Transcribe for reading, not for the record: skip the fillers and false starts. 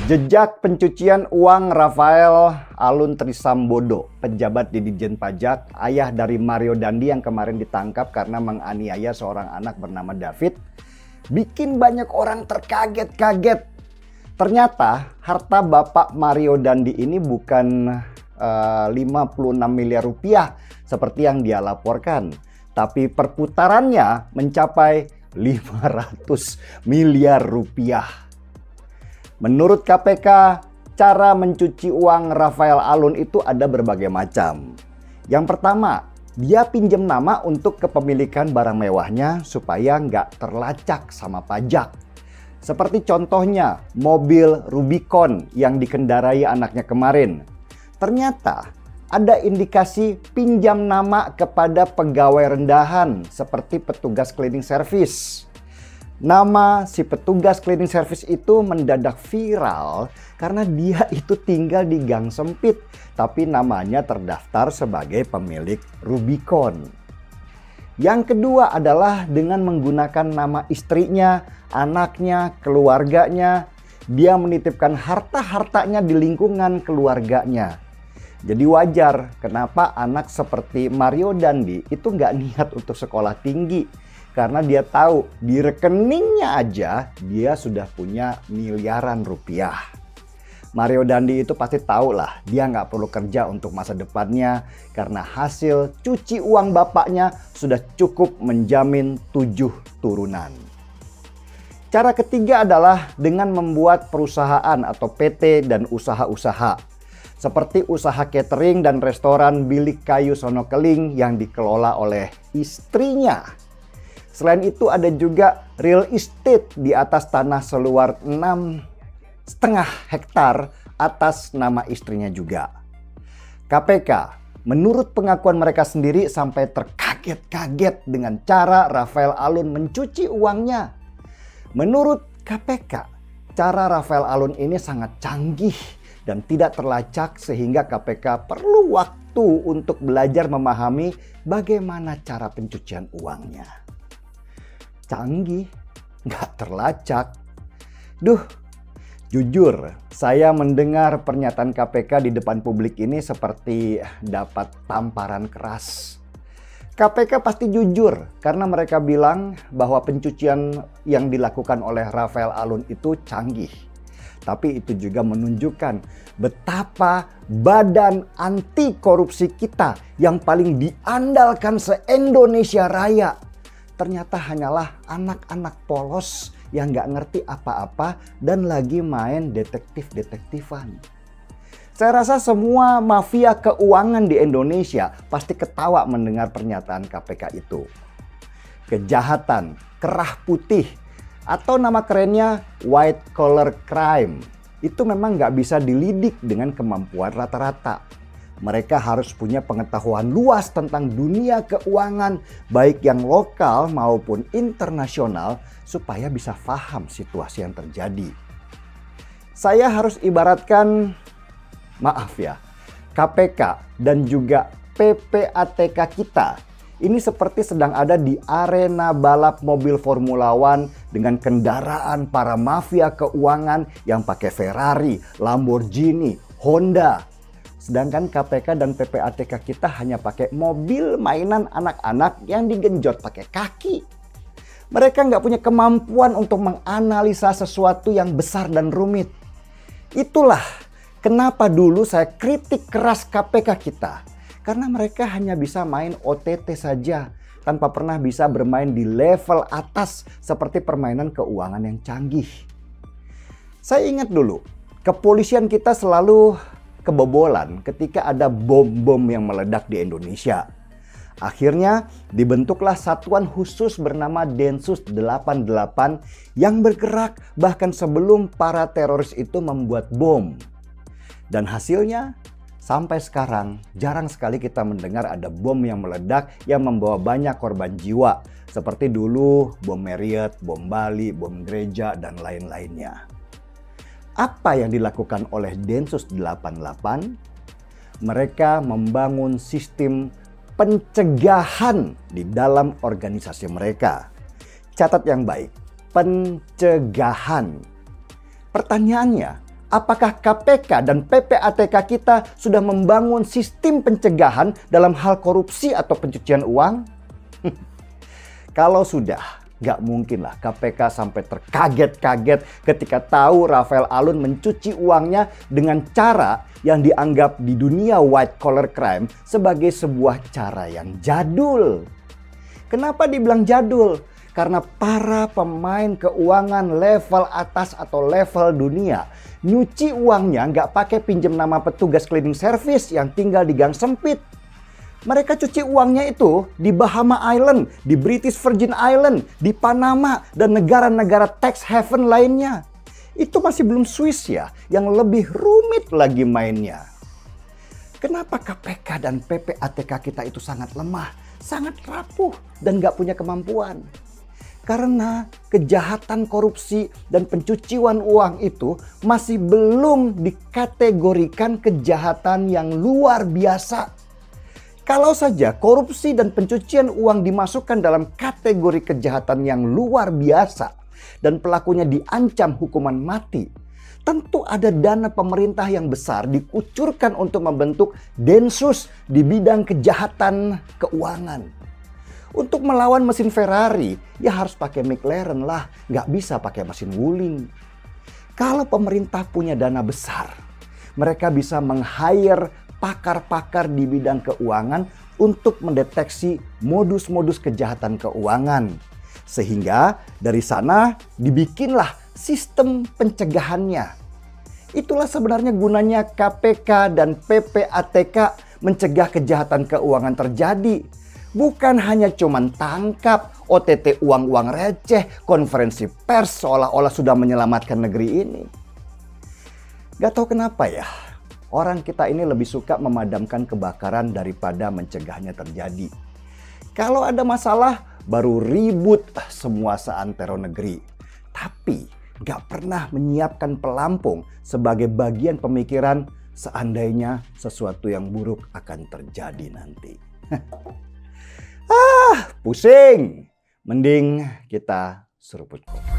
Jejak pencucian uang Rafael Alun Trisambodo, pejabat di Ditjen Pajak, ayah dari Mario Dandi yang kemarin ditangkap karena menganiaya seorang anak bernama David, bikin banyak orang terkaget-kaget. Ternyata harta Bapak Mario Dandi ini bukan 56 miliar rupiah seperti yang dia laporkan, tapi perputarannya mencapai 500 miliar rupiah. Menurut KPK, cara mencuci uang Rafael Alun itu ada berbagai macam. Yang pertama, dia pinjam nama untuk kepemilikan barang mewahnya supaya nggak terlacak sama pajak. Seperti contohnya mobil Rubicon yang dikendarai anaknya kemarin. Ternyata ada indikasi pinjam nama kepada pegawai rendahan seperti petugas cleaning service. Nama si petugas cleaning service itu mendadak viral karena dia itu tinggal di gang sempit, tapi namanya terdaftar sebagai pemilik Rubicon. Yang kedua adalah dengan menggunakan nama istrinya, anaknya, keluarganya. Dia menitipkan harta-hartanya di lingkungan keluarganya. Jadi wajar kenapa anak seperti Mario Dandi itu nggak niat untuk sekolah tinggi. Karena dia tahu di rekeningnya aja dia sudah punya miliaran rupiah. Mario Dandi itu pasti tahu lah dia nggak perlu kerja untuk masa depannya karena hasil cuci uang bapaknya sudah cukup menjamin 7 turunan. Cara ketiga adalah dengan membuat perusahaan atau PT dan usaha-usaha. Seperti usaha catering dan restoran Bilik Kayu Sonokeling yang dikelola oleh istrinya. Selain itu ada juga real estate di atas tanah seluas 6,5 hektar atas nama istrinya juga. KPK menurut pengakuan mereka sendiri sampai terkaget-kaget dengan cara Rafael Alun mencuci uangnya. Menurut KPK, cara Rafael Alun ini sangat canggih dan tidak terlacak sehingga KPK perlu waktu untuk belajar memahami bagaimana cara pencucian uangnya. Canggih, nggak terlacak. Jujur, saya mendengar pernyataan KPK di depan publik ini seperti dapat tamparan keras. KPK pasti jujur karena mereka bilang bahwa pencucian yang dilakukan oleh Rafael Alun itu canggih. Tapi itu juga menunjukkan betapa badan anti korupsi kita yang paling diandalkan se-Indonesia Raya ternyata hanyalah anak-anak polos yang nggak ngerti apa-apa dan lagi main detektif-detektifan. Saya rasa semua mafia keuangan di Indonesia pasti ketawa mendengar pernyataan KPK itu. Kejahatan, kerah putih, atau nama kerennya white collar crime, itu memang nggak bisa dilidik dengan kemampuan rata-rata. Mereka harus punya pengetahuan luas tentang dunia keuangan, baik yang lokal maupun internasional, supaya bisa paham situasi yang terjadi. Saya harus ibaratkan, maaf ya, KPK dan juga PPATK kita ini seperti sedang ada di arena balap mobil Formula One dengan kendaraan para mafia keuangan yang pakai Ferrari, Lamborghini, Honda. Sedangkan KPK dan PPATK kita hanya pakai mobil mainan anak-anak yang digenjot pakai kaki. Mereka nggak punya kemampuan untuk menganalisa sesuatu yang besar dan rumit. Itulah kenapa dulu saya kritik keras KPK kita. Karena mereka hanya bisa main OTT saja, tanpa pernah bisa bermain di level atas seperti permainan keuangan yang canggih. Saya ingat dulu, kepolisian kita selalu kebobolan ketika ada bom-bom yang meledak di Indonesia. Akhirnya dibentuklah satuan khusus bernama Densus 88 yang bergerak bahkan sebelum para teroris itu membuat bom. Dan hasilnya sampai sekarang jarang sekali kita mendengar ada bom yang meledak yang membawa banyak korban jiwa. Seperti dulu bom Marriott, bom Bali, bom gereja, dan lain-lainnya. Apa yang dilakukan oleh Densus 88? Mereka membangun sistem pencegahan di dalam organisasi mereka. Catat yang baik, pencegahan. Pertanyaannya, Apakah KPK dan PPATK kita sudah membangun sistem pencegahan dalam hal korupsi atau pencucian uang? Kalau sudah, gak mungkin lah KPK sampai terkaget-kaget ketika tahu Rafael Alun mencuci uangnya dengan cara yang dianggap di dunia white collar crime sebagai sebuah cara yang jadul. Kenapa dibilang jadul? Karena para pemain keuangan level atas atau level dunia nyuci uangnya nggak pakai pinjam nama petugas cleaning service yang tinggal di gang sempit. Mereka cuci uangnya itu di Bahama Island, di British Virgin Island, di Panama, dan negara-negara tax haven lainnya. Itu masih belum Swiss ya, yang lebih rumit lagi mainnya. Kenapa KPK dan PPATK kita itu sangat lemah, sangat rapuh, dan nggak punya kemampuan? Karena kejahatan korupsi dan pencucian uang itu masih belum dikategorikan kejahatan yang luar biasa. Kalau saja korupsi dan pencucian uang dimasukkan dalam kategori kejahatan yang luar biasa dan pelakunya diancam hukuman mati, tentu ada dana pemerintah yang besar dikucurkan untuk membentuk Densus di bidang kejahatan keuangan. Untuk melawan mesin Ferrari, ya harus pakai McLaren lah, nggak bisa pakai mesin Wuling. Kalau pemerintah punya dana besar, mereka bisa meng-hire pakar-pakar di bidang keuangan untuk mendeteksi modus-modus kejahatan keuangan. Sehingga dari sana dibikinlah sistem pencegahannya. Itulah sebenarnya gunanya KPK dan PPATK mencegah kejahatan keuangan terjadi. Bukan hanya cuman tangkap, OTT uang-uang receh, konferensi pers seolah-olah sudah menyelamatkan negeri ini. Gak tahu kenapa ya, orang kita ini lebih suka memadamkan kebakaran daripada mencegahnya terjadi. Kalau ada masalah, baru ribut semua seantero negeri. Tapi gak pernah menyiapkan pelampung sebagai bagian pemikiran seandainya sesuatu yang buruk akan terjadi nanti. Pusing. Mending kita seruput kopi.